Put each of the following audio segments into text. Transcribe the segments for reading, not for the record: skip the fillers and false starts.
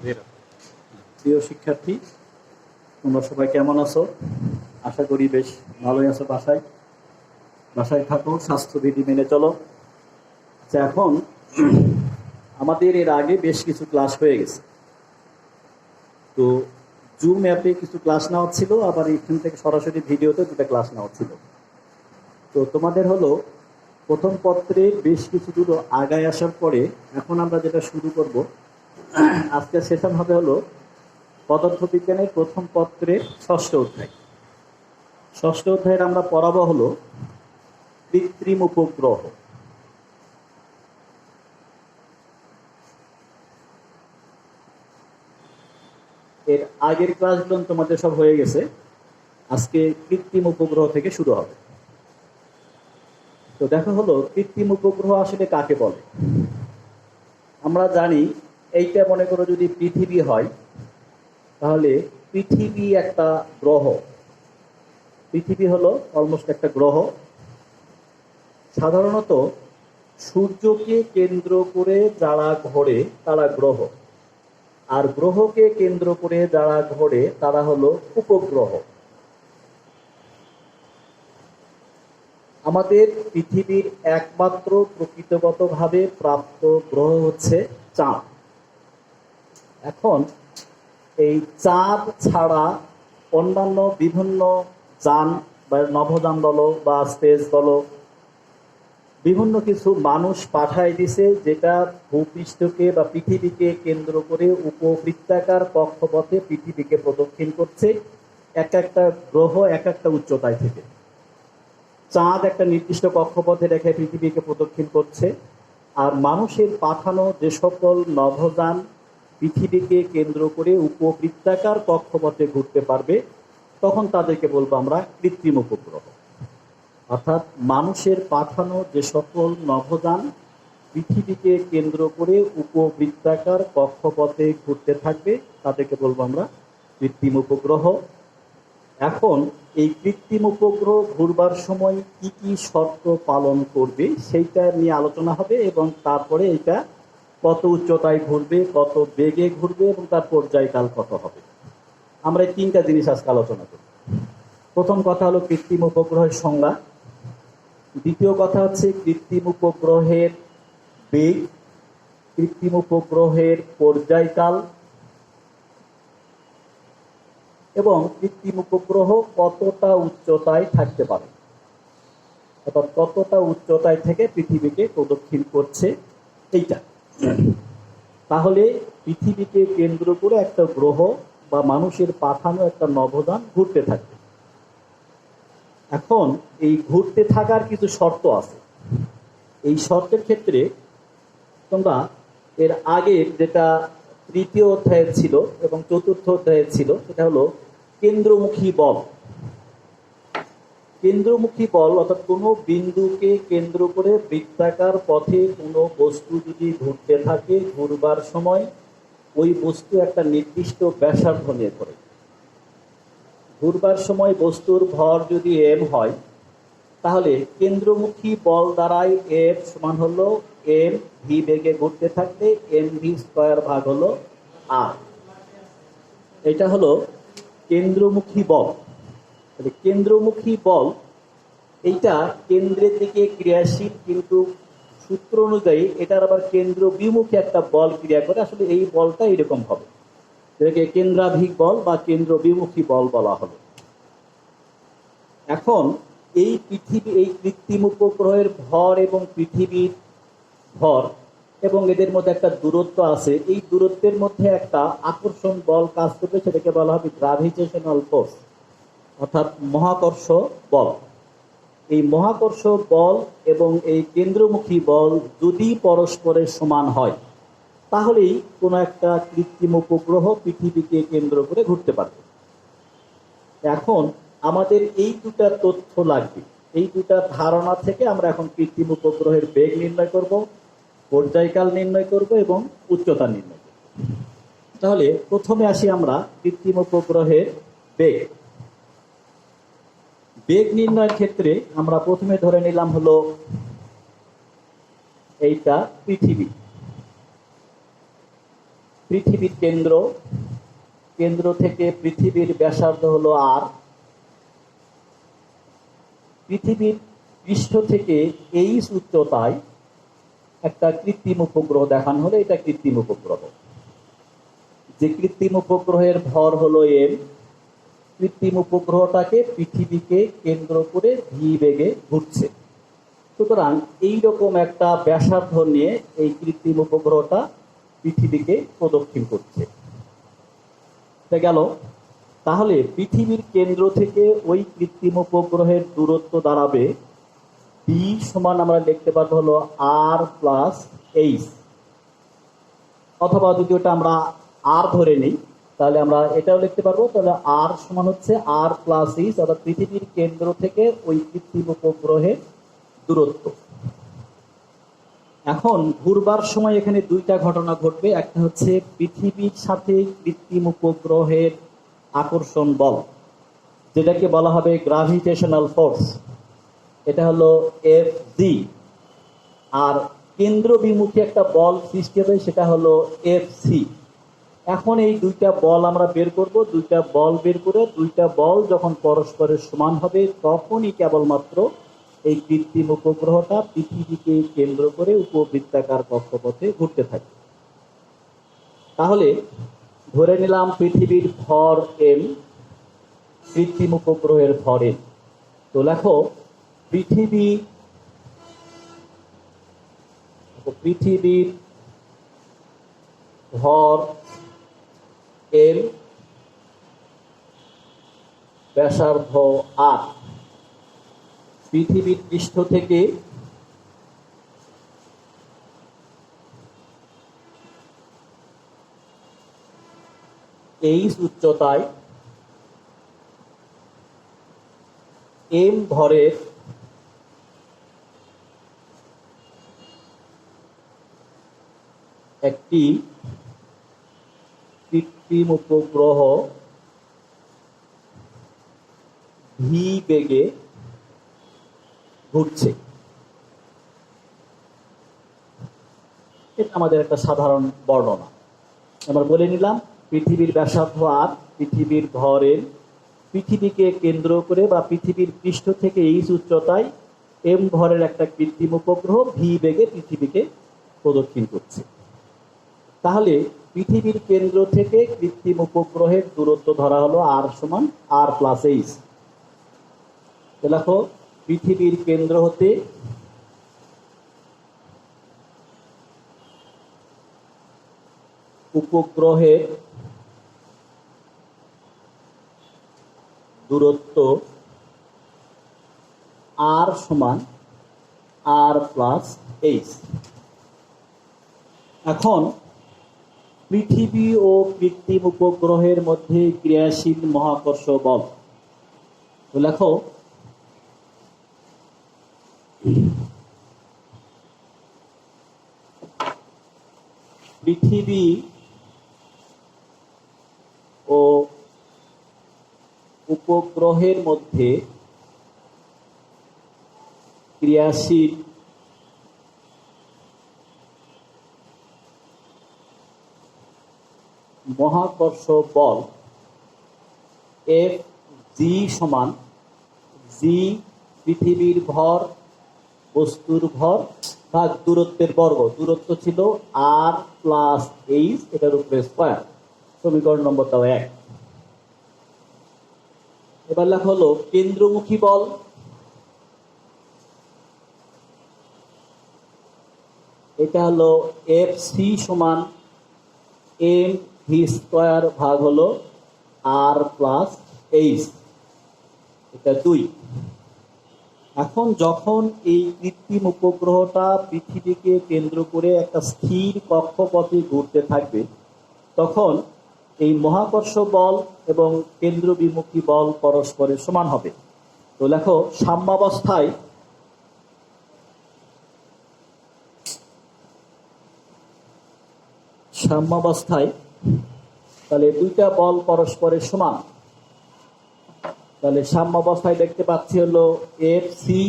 প্রিয় শিক্ষার্থী, তোমরা সবাই কেমন আছো? আশা করি বেশ ভালোই আছো। বাসায় থাকো, স্বাস্থ্যবিধি মেনে চলো। আচ্ছা, এখন আমাদের এর আগে বেশ কিছু ক্লাস হয়ে গেছে। তো জুম অ্যাপে কিছু ক্লাস নেওয়া ছিল, আবার এখান থেকে সরাসরি ভিডিওতে দুটো ক্লাস নেওয়া ছিল। তো তোমাদের হলো প্রথম পত্রে বেশ কিছু দূর আগায় আসার পরে এখন আমরা যেটা শুরু করব, আজকের সেশন হবে হলো পদার্থবিজ্ঞানের প্রথম পত্রের ষষ্ঠ অধ্যায়। ষষ্ঠ অধ্যায়ের আমরা পড়াবো হলো কৃত্রিম উপগ্রহ। এর আগের ক্লাসগুলো তোমাদের সব হয়ে গেছে, আজকে কৃত্রিম উপগ্রহ থেকে শুরু হবে। তো দেখা হলো কৃত্রিম উপগ্রহ আসলে কাকে বলে। আমরা জানি এইটা মনে করো যদি পৃথিবী হয়, তাহলে পৃথিবী একটা গ্রহ। পৃথিবী হলো অলমোস্ট একটা গ্রহ। সাধারণত সূর্যকে কেন্দ্র করে যারা ঘোরে তারা গ্রহ, আর গ্রহকে কেন্দ্র করে যারা ঘোরে তারা হলো উপগ্রহ। আমাদের পৃথিবীর একমাত্র প্রকৃতিগতভাবে প্রাপ্ত গ্রহ হচ্ছে চাঁদ। এখন এই চাঁদ ছাড়া অন্যান্য বিভিন্ন যান বা নভোযান বলো বা স্পেস বলো, বিভিন্ন কিছু মানুষ পাঠায় দিছে, যেটা ভূপৃষ্ঠকে বা পৃথিবীকে কেন্দ্র করে উপবৃত্তাকার কক্ষপথে পৃথিবীকে প্রদক্ষিণ করছে। এক একটা গ্রহ এক একটা উচ্চতায় থেকে। চাঁদ একটা নির্দিষ্ট কক্ষপথে রেখে পৃথিবীকে প্রদক্ষিণ করছে, আর মানুষের পাঠানো যে সকল নভোযান পৃথিবীকে কেন্দ্র করে উপবৃত্তাকার কক্ষপথে ঘুরতে পারবে, তখন তাদেরকে বলবো আমরা কৃত্রিম উপগ্রহ। অর্থাৎ মানুষের পাঠানো যে সকল নভোযান পৃথিবীকে কেন্দ্র করে উপবৃত্তাকার কক্ষপথে ঘুরতে থাকবে, তাদেরকে বলবো আমরা কৃত্রিম উপগ্রহ। এখন এই কৃত্রিম উপগ্রহ ঘুরবার সময় কি কি শর্ত পালন করবে সেইটা নিয়ে আলোচনা হবে, এবং তারপরে এটা কত উচ্চতায় ঘুরবে, কত বেগে ঘুরবে, এবং তার পর্যায়কাল কত হবে। আমরা এই তিনটা জিনিস আজকে আলোচনা করব। প্রথম কথা হলো কৃত্রিম উপগ্রহের সংজ্ঞা। দ্বিতীয় কথা হচ্ছে কৃত্রিম উপগ্রহের বেগ, কৃত্রিম উপগ্রহের পর্যায়কাল, এবং কৃত্রিম উপগ্রহ কতটা উচ্চতায় থাকতে পারে, অর্থাৎ কতটা উচ্চতায় থেকে পৃথিবীকে প্রদক্ষিণ করছে এইটা। তাহলে পৃথিবীকে কেন্দ্র করে একটা গ্রহ বা মানুষের পাঠানো একটা নভোযান ঘুরতে থাকবে। এখন এই ঘুরতে থাকার কিছু শর্ত আছে। এই শর্তের ক্ষেত্রে তোমরা এর আগের যেটা তৃতীয় অধ্যায়ের ছিল এবং চতুর্থ অধ্যায়ের ছিল, সেটা হলো কেন্দ্রমুখী বল। কেন্দ্রমুখী বল অর্থাৎ কোনো বিন্দুকে কেন্দ্র করে বৃত্তাকার পথে কোনো বস্তু যদি ঘুরতে থাকে, ঘুরবার সময় ওই বস্তু একটা নির্দিষ্ট ব্যাসার্ধ নিয়ে করে। ঘুরবার সময় বস্তুর ভর যদি এম হয়, তাহলে কেন্দ্রমুখী বল দ্বারাই এফ সমান হলো এম ভি বেগে ঘুরতে থাকলে এম ভি স্কয়ার ভাগ হলো আর। এটা হলো কেন্দ্রমুখী বল। কেন্দ্রমুখী বল এইটা কেন্দ্রের দিকে ক্রিয়াশীল, কিন্তু সূত্র অনুযায়ী এটার আবার কেন্দ্র বিমুখী একটা বল ক্রিয়া করে। আসলে এই বলটা এরকম হবে, এটাকে কেন্দ্রাভিক বল বা কেন্দ্র বিমুখী বল বলা হলো। এখন এই কৃত্রিম উপগ্রহের ভর এবং পৃথিবীর ভর এবং এদের মধ্যে একটা দূরত্ব আছে। এই দূরত্বের মধ্যে একটা আকর্ষণ বল কাজ করবে, সেটাকে বলা হবে গ্রাভিটেশনাল ফোর্স, অর্থাৎ মহাকর্ষ বল। এই মহাকর্ষ বল এবং এই কেন্দ্রমুখী বল যদি পরস্পরের সমান হয়, তাহলেই কোনো একটা কৃত্রিম উপগ্রহ পৃথিবীকে কেন্দ্র করে ঘুরতে পারবে। এখন আমাদের এই দুটা তথ্য লাগবে। এই দুটা ধারণা থেকে আমরা এখন কৃত্রিম উপগ্রহের বেগ নির্ণয় করব, পর্যায়কাল নির্ণয় করব এবং উচ্চতা নির্ণয় করব। তাহলে প্রথমে আসি আমরা কৃত্রিম উপগ্রহের বেগ। বেগ নির্ণয়ের ক্ষেত্রে আমরা প্রথমে ধরে নিলাম হলো এইটা পৃথিবী। পৃথিবীর কেন্দ্র, কেন্দ্র থেকে পৃথিবীর ব্যাসার্ধ হলো আর। পৃথিবীর পৃষ্ঠ থেকে এইচ উচ্চতায় একটা কৃত্রিম উপগ্রহ দেখানো হলো, এটা কৃত্রিম উপগ্রহ। যে কৃত্রিম উপগ্রহের ভর হলো এম, কৃত্রিম উপগ্রহটাকে পৃথিবীকে কেন্দ্র করে ভি বেগে ঘুরছে। সুতরাং এইরকম একটা ব্যাসার্ধ নিয়ে এই কৃত্রিম উপগ্রহটা পৃথিবীকে প্রদক্ষিণ করছে। গেল। তাহলে পৃথিবীর কেন্দ্র থেকে ওই কৃত্রিম উপগ্রহের দূরত্ব দাঁড়াবে ডি সমান, আমরা লিখতে পারবো হলো আর প্লাস এইচ, অথবা যদি ওটা আমরা আর ধরে নিই তাহলে আমরা এটাও লিখতে পারবো। তাহলে আর সমান হচ্ছে আর প্লাস এইচ, অর্থাৎ পৃথিবীর কেন্দ্র থেকে ওই কৃত্রিম উপগ্রহের দূরত্ব। এখন ঘুরবার সময় এখানে দুইটা ঘটনা ঘটবে। একটা হচ্ছে পৃথিবীর সাথে কৃত্রিম উপগ্রহের আকর্ষণ বল, যেটাকে বলা হবে গ্রাভিটেশনাল ফোর্স, এটা হলো এফ জি। আর কেন্দ্র বিমুখী একটা বল সৃষ্টি হবে, সেটা হলো এফ সি। এখন এই দুইটা বল আমরা বের করব। দুইটা বল বের করে দুইটা বল যখন পরস্পরের সমান হবে তখনই কেবলমাত্র এই কৃত্রিম উপগ্রহটা পৃথিবীকে কেন্দ্র করে উপবৃত্তাকার কক্ষপথে ঘুরতে থাকে। তাহলে ধরে নিলাম পৃথিবীর ভর এম, কৃত্রিম উপগ্রহের ভর এম। তো লেখো পৃথিবীর ভর এম, ব্যাসার্ধ আর। পৃথিবীর পৃষ্ঠ থেকে এইচ উচ্চতায় এম ভরের একটি কৃত্রিম উপগ্রহ ভি বেগে ঘুরছে। এটা আমাদের একটা সাধারণ বর্ণনা। আমরা বলে নিলাম পৃথিবীর ব্যাসার্ধ আর, পৃথিবীর ভরের, পৃথিবীকে কেন্দ্র করে বা পৃথিবীর পৃষ্ঠ থেকে এইচ উচ্চতায় এম ভরের একটা কৃত্রিম উপগ্রহ ভি বেগে পৃথিবীকে প্রদক্ষিণ করছে। তাহলে পৃথিবীর কেন্দ্র থেকে কৃত্রিম উপগ্রহের দূরত্ব ধরা হলো আর সমান আর প্লাস এইচ। দেখো পৃথিবীর কেন্দ্র হতে উপগ্রহের দূরত্ব আর সমান আর প্লাস এইচ। এখন পৃথিবী ও কৃত্রিম উপগ্রহের মধ্যে ক্রিয়াশীল মহাকর্ষ বল। তো লেখো পৃথিবী ও উপগ্রহের মধ্যে ক্রিয়াশীল মহাকর্ষ বল এফ জি সমান জি পৃথিবীর ভর, বস্তুর ভর ভাগ দূরত্বের বর্গ। দূরত্ব ছিল আর প্লাস এইচ, এটার উপরে স্কয়ার। সমীকরণ নম্বরটাও 1। এবার লেখা হলো কেন্দ্রমুখী বল। এটা হলো এফ সি সমান এম ভি স্কয়ার ভাগ হলো আর প্লাস এইচ, এটা 2। এখন যখন এই কৃত্রিম উপগ্রহটা পৃথিবীকে কেন্দ্র করে একটা স্থির কক্ষপথে ঘুরতে থাকবে তখন এই মহাকর্ষ বল এবং কেন্দ্র বিমুখী বল পরস্পরের সমান হবে। তো লেখো সাম্যাবস্থায় তাহলে দুইটা বল পরস্পরের সমান। তাহলে সাম্যাবস্থায় দেখতে পাচ্ছি হলো এফ সি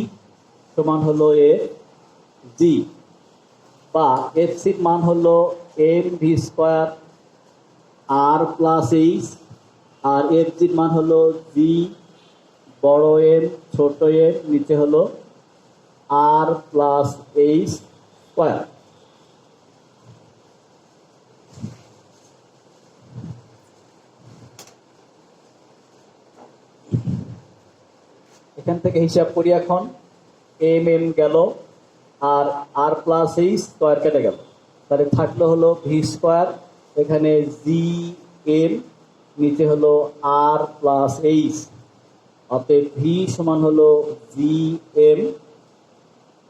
সমান হলো এফ জি, বা এফ সির মান হলো এম ভি স্কয়ার আর প্লাস এইচ, আর এফ জির মান হলো জি বড় এম ছোট এম, নিচে হলো আর প্লাস এইচ স্কোয়ার। এখান থেকে হিসাব করি এখন, এম এম গেল আর আর প্লাস এইচ স্কোয়ার কেটে গেল, তাহলে থাকলো হলো ভি স্কোয়ার, এখানে জি এম, নিচে হলো আর প্লাস এইচ, অতএব ভি সমান হলো G M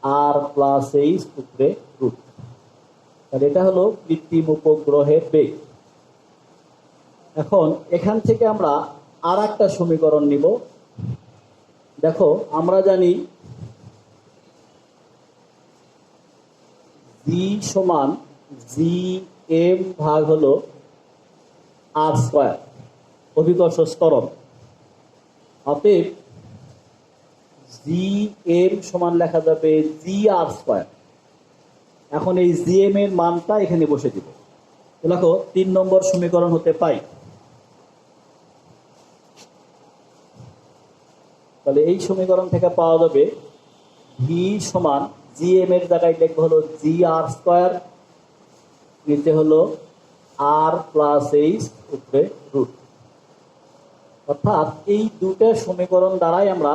R plus H উপরে রুট। তাহলে এটা হলো কৃত্রিম উপগ্রহের বেগ। এখন এখান থেকে আমরা আর একটা সমীকরণ নিব। দেখো আমরা জানি জি সমান জি এম ভাগ হলো আর স্কোয়ার, অভিকর্ষ ত্বরণ। অতএব জি এম সমান লেখা যাবে জি আর স্কোয়ার। এখন এই জি এম এর মানটা এখানে বসে দিব। দেখো 3 নম্বর সমীকরণ হতে পাই। তাহলে এই সমীকরণ থেকে পাওয়া যাবে ভি সমান জি এম এর জায়গায় লিখবো হলো জি আর স্কোয়ার, নিচে হলো আর প্লাস এইচ উপরে রুট। অর্থাৎ এই দুটো সমীকরণ দ্বারাই আমরা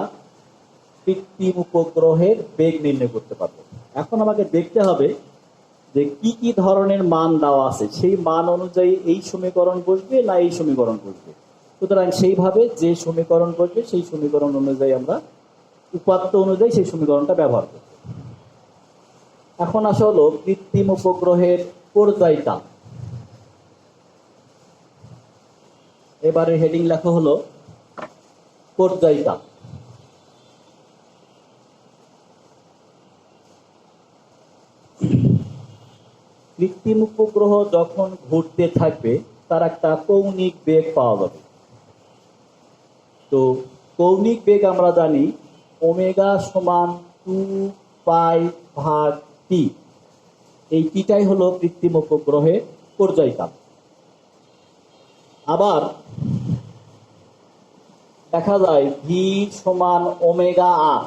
কৃত্রিম উপগ্রহের বেগ নির্ণয় করতে পারবো। এখন আমাকে দেখতে হবে যে কি কি ধরনের মান দেওয়া আছে, সেই মান অনুযায়ী এই সমীকরণ বসবে না এই সমীকরণ বসবে। সুতরাং সেইভাবে যে সমীকরণ বসবে সেই সমীকরণ অনুযায়ী আমরা উপাত্ত অনুযায়ী সেই সমীকরণটা ব্যবহার করব। এখন আসা হলো কৃত্রিম উপগ্রহের পর্যায়তাপ। এবারে হেডিং লেখা হলো পর্যায়তাপ। কৃত্রিম উপগ্রহ যখন ঘুরতে থাকবে তার একটা কৌণিক বেগ পাওয়া যাবে। তো কৌণিক বেগ আমরা জানি ওমেগা সমান 2 পাই ভাগ টি। এই টিটাই হলো কৃত্রিম উপগ্রহের পর্যায়তাপ। আবার দেখা যায় ভি সমান ওমেগা আর।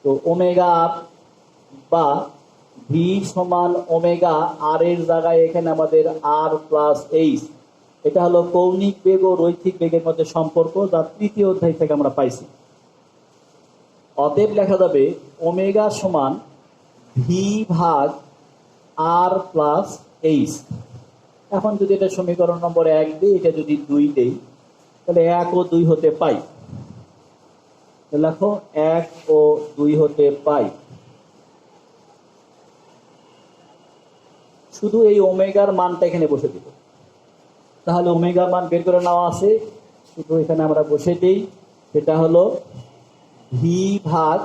তো ওমেগা আর বা ভি সমান ওমেগা আর এর জায়গায় এখানে আমাদের আর প্লাস এইচ, এটা হলো কৌণিক বেগ ও রৈখিক বেগের মধ্যে সম্পর্ক, যা তৃতীয় অধ্যায় থেকে আমরা পাইছি। অতএব লেখা যাবে ওমেগা সমান ভি ভাগ আর প্লাস এইচ। এখন যদি এটা সমীকরণ নম্বর 1 দিই, এটা যদি 2 দেই, তাহলে 1 ও 2 হতে পাই। লেখো 1 ও 2 হতে পাই। শুধু এই ওমেগার মানটা এখানে বসে দিব। তাহলে ওমেগার মান বের করে নেওয়া আছে, শুধু এখানে আমরা বসে দিই। সেটা হলো ভি ভাগ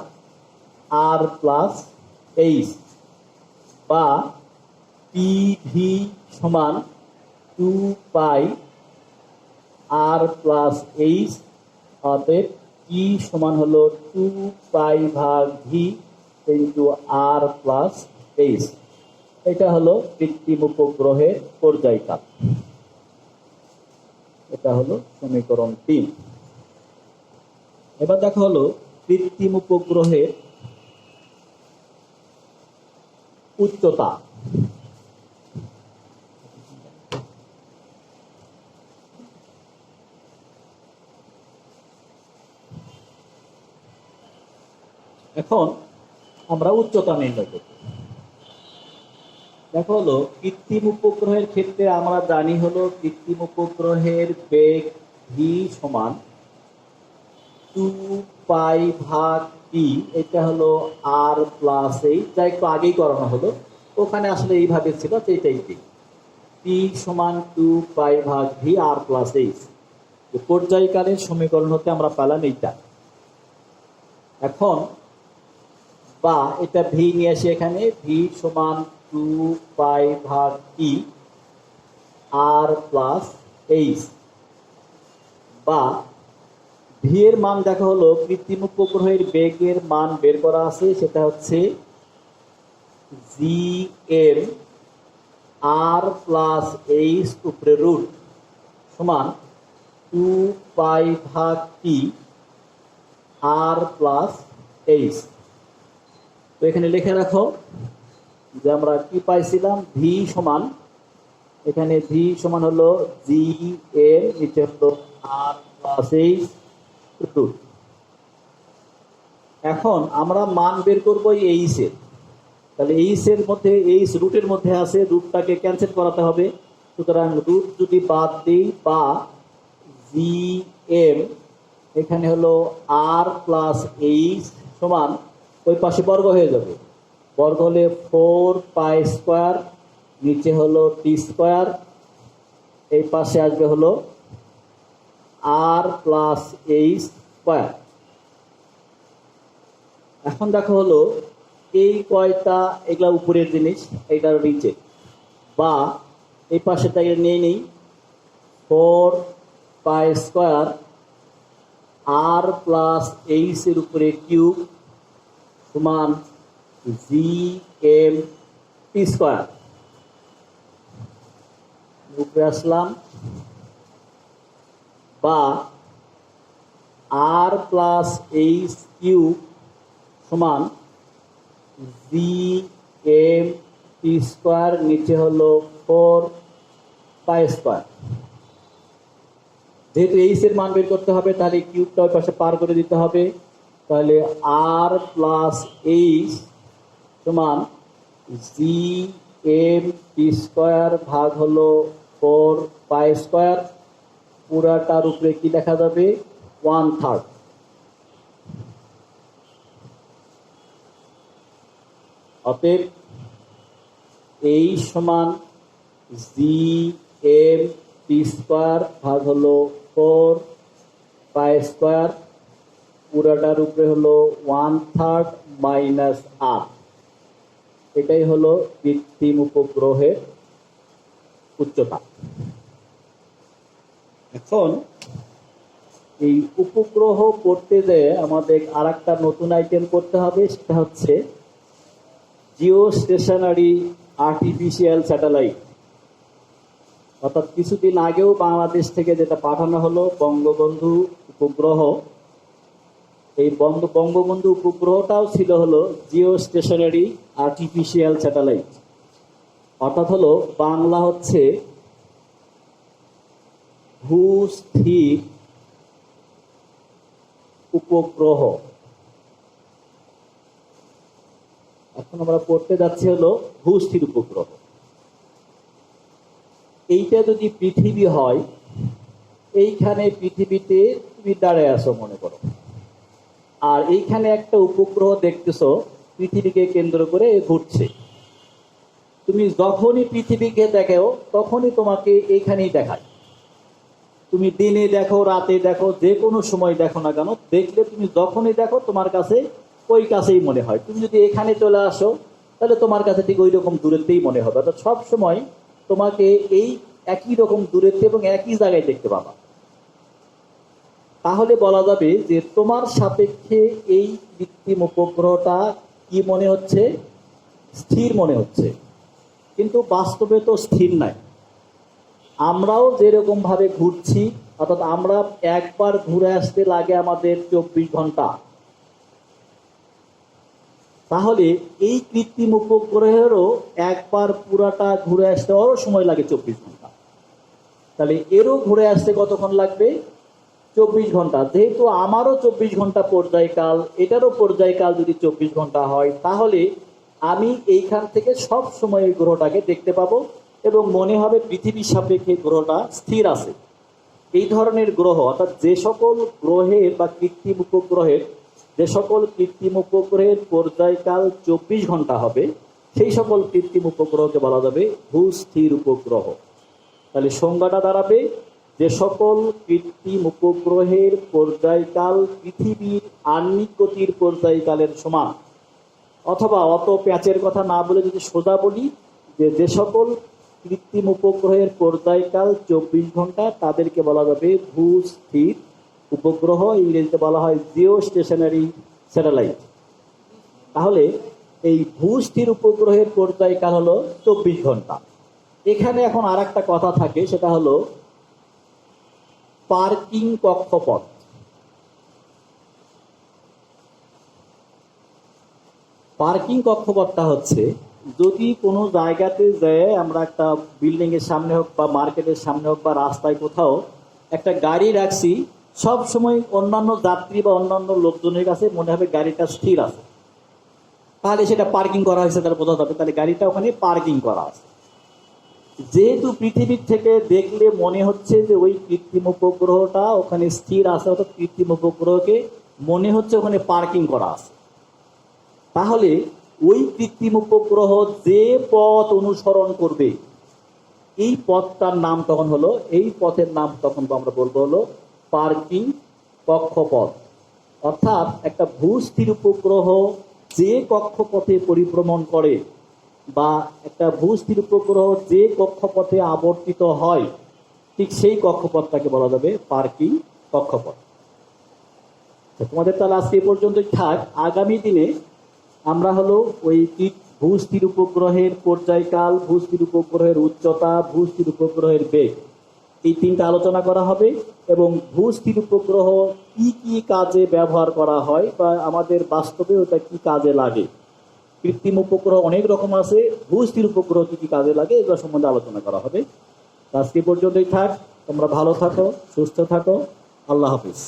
আর প্লাস এইচ, বা পি ভি সমান 2 পাই আর প্লাস এইচ। অতএব পি সমান হলো 2 পাই ভাগ ভি ইন্টু আর প্লাস এইচ। এটা হলো কৃত্রিম উপগ্রহের পর্যায়তাপ। এটা হলো সমীকরণ 3। এবার দেখা হলো কৃত্রিম উপগ্রহের উচ্চতা। এখন আমরা উচ্চতা নির্ণয় করব। দেখো হলো কৃত্রিম উপগ্রহের ক্ষেত্রে আমরা জানি হলো কৃত্রিম উপগ্রহের বেগ ভি সমান 2 পাই ভাগ টি। এটা হলো আর প্লাস এইচ, যা একটু আগেই করানো হলো, ওখানে আসলে এইভাবে ছিল, সেইটাই ঠিক। টি সমান 2 পাই ভাগ ভি আর প্লাস এইচ। পর্যায়কালের সমীকরণ হতে আমরা পেলাম এইটা। এখন বা এটা ভি নিয়ে আসি, এখানে ভি সমান 2 পাই ভাগ টি আর প্লাস এইচ, বা ভি এর মান দেখা হলো কৃত্রিম উপগ্রহের বেগের মান বের করা আছে, সেটা হচ্ছে G M R plus H উপরে রুট। সমান 2π/t r প্লাস h। তো এখানে লিখে রাখো যে আমরা কি পাইছিলাম, ভি সমান, এখানে ভি সমান হলো জি এর নিচে হলো আর প্লাস এইচ রুট। এখন আমরা মান বের করবো এইচ এর, তাহলে এইচ এর মধ্যে, এইচ রুটের মধ্যে আছে, রুটটাকে ক্যান্সেল করাতে হবে। সুতরাং রুট যদি বাদ দিই বা জি এম, এখানে হলো আর প্লাস এইচ সমান, ওই পাশে বর্গ হয়ে যাবে, বর্গ হলে 4π², নিচে হলো টি স্কোয়ার, এই পাশে আসবে হলো আর প্লাস এইচ স্কোয়ার। এখন দেখো হলো এই কয়টা, এগুলা উপরের জিনিস, এইটার নিচে, বা এই পাশেটাকে নিয়ে নিই 4π² আর প্লাস এইচ এর উপরে কিউব সমান জি এম টি স্কোয়ার। উপরে আসলাম, বা আর প্লাস এইচ কিউব সমান জি এম টি স্কোয়ার, নিচে হলো 4π²। যেহেতু এইচ এর মান বের করতে হবে, তাহলে কিউবটা ওই পাশে পার করে দিতে হবে। তাহলে আর প্লাস এইচ সমান জি এম টি স্কোয়ার ভাগ হলো 4π², পুরাটার উপরে কি লেখা যাবে, 1/3। অতএব এই সমান জি এম টি স্কোয়ার ভাগ হলো 4π², পুরাটার উপরে হলো 1/3 মাইনাস আর। এটাই হলো কৃত্রিম উপগ্রহের উচ্চতা। এখন এই উপগ্রহ করতে যেয়ে আমাদের আর একটা নতুন আইটেম করতে হবে, সেটা হচ্ছে জিও স্টেশনারি আর্টিফিশিয়াল স্যাটেলাইট। অর্থাৎ কিছুদিন আগেও বাংলাদেশ থেকে যেটা পাঠানো হলো বঙ্গবন্ধু উপগ্রহ, এই বঙ্গবন্ধু উপগ্রহটাও ছিল হলো জিও স্টেশনারি আর্টিফিশিয়াল স্যাটেলাইট। অর্থাৎ হলো বাংলা হচ্ছে ভূস্থির উপগ্রহ। এখন আমরা পড়তে যাচ্ছি হলো ভূস্থির উপগ্রহ। এইটা যদি পৃথিবী হয়, এইখানে পৃথিবীতে তুমি দাঁড়ায় আছো মনে করো, আর এইখানে একটা উপগ্রহ দেখতেছো পৃথিবীকে কেন্দ্র করে ঘুরছে। তুমি যখনই পৃথিবীকে দেখো তখনই তোমাকে এইখানেই দেখায়। তুমি দিনে দেখো, রাতে দেখো, যে কোনো সময় দেখো না কেন, দেখলে তুমি যখনই দেখো তোমার কাছে ওই কাছেই মনে হয়। তুমি যদি এখানে চলে আসো তাহলে তোমার কাছে ঠিক ওই রকম দূরত্বেই মনে হবে। অর্থাৎ সব সময় তোমাকে এই একই রকম দূরত্বে এবং একই জায়গায় দেখতে পাবা। তাহলে বলা যাবে যে তোমার সাপেক্ষে এই কৃত্রিম উপগ্রহটা কি মনে হচ্ছে, স্থির মনে হচ্ছে, কিন্তু বাস্তবে তো স্থির নাই। আমরাও যেরকম ভাবে ঘুরছি, অর্থাৎ আমরা একবার ঘুরে আসতে লাগে আমাদের 24 ঘন্টা, তাহলে এই কৃত্রিম উপগ্রহেরও একবার পুরাটা ঘুরে আসতে আরো সময় লাগে 24 ঘন্টা। তাহলে এরও ঘুরে আসতে কতক্ষণ লাগবে, 24 ঘন্টা। যেহেতু আমারও 24 ঘন্টা পর্যায়কাল, এটারও পর্যায়কাল যদি 24 ঘন্টা হয়, তাহলে আমি এইখান থেকে সব সময় এই গ্রহটাকে দেখতে পাবো এবং মনে হবে পৃথিবীর সাপেক্ষে গ্রহটা স্থির আছে। এই ধরনের গ্রহ, অর্থাৎ যে সকল গ্রহের বা কৃত্রিম উপগ্রহের, যে সকল কৃত্রিম উপগ্রহের পর্যায়কাল 24 ঘন্টা হবে, সেই সকল কৃত্রিম উপগ্রহকে বলা যাবে ভূস্থির উপগ্রহ। তাহলে সংজ্ঞাটা দাঁড়াবে, যে সকল কৃত্রিম উপগ্রহের পর্যায়কাল পৃথিবীর আহ্নিক গতির পর্যায়কালের সমান, অথবা অত প্যাচের কথা না বলে যদি সোজা বলি, যে সকল কৃত্রিম উপগ্রহের পর্যায়কাল 24 ঘন্টা, তাদেরকে বলা যাবে ভূস্থির উপগ্রহ। ইংরেজিতে বলা হয় জিও স্টেশনারি স্যাটেলাইট। তাহলে এই ভূস্থির উপগ্রহের পর্যায়কাল হলো 24 ঘন্টা। এখানে এখন আর একটা কথা থাকে, সেটা হলো পার্কিং কক্ষপথ। পার্কিং কক্ষপথটা হচ্ছে, যদি কোনো জায়গাতে যেয়ে আমরা একটা বিল্ডিং এর সামনে হোক বা মার্কেটের সামনে হোক বা রাস্তায় কোথাও একটা গাড়ি রাখছি, সব সময় অন্যান্য যাত্রী বা অন্যান্য লোকজনের কাছে মনে হবে গাড়িটা স্থির আছে, তাহলে সেটা পার্কিং করা হয়েছে, তাহলে বোঝা যাবে তাহলে গাড়িটা ওখানে পার্কিং করা আছে। যেহেতু পৃথিবীর থেকে দেখলে মনে হচ্ছে যে ওই কৃত্রিম উপগ্রহটা ওখানে স্থির আছে, অর্থাৎ কৃত্রিম উপগ্রহকে মনে হচ্ছে ওখানে পার্কিং করা আছে, তাহলে ওই কৃত্রিম উপগ্রহ যে পথ অনুসরণ করবে এই পথটার নাম তখন হলো, এই পথের নাম তখন আমরা বলবো হলো পার্কিং কক্ষপথ। অর্থাৎ একটা ভূস্থির উপগ্রহ যে কক্ষপথে পরিভ্রমণ করে বা একটা ভূস্থির উপগ্রহ যে কক্ষপথে আবর্তিত হয়, ঠিক সেই কক্ষপথটাকে বলা যাবে পার্কিং কক্ষপথ। তোমাদের তাহলে আজকে এই পর্যন্তই থাক। আগামী দিনে আমরা হলো ওই ভূস্থির উপগ্রহের পর্যায়কাল, ভূস্থির উপগ্রহের উচ্চতা, ভূস্থির উপগ্রহের বেগ, এই তিনটা আলোচনা করা হবে এবং ভূস্থির উপগ্রহ কি কি কাজে ব্যবহার করা হয় বা আমাদের বাস্তবে ওটা কি কাজে লাগে। কৃত্রিম উপগ্রহ অনেক রকম আছে, ভূস্থির উপগ্রহ কি কি কাজে লাগে এগুলো সম্বন্ধে আলোচনা করা হবে। আজকে পর্যন্তই থাক। তোমরা ভালো থাকো, সুস্থ থাকো। আল্লাহ হাফিজ।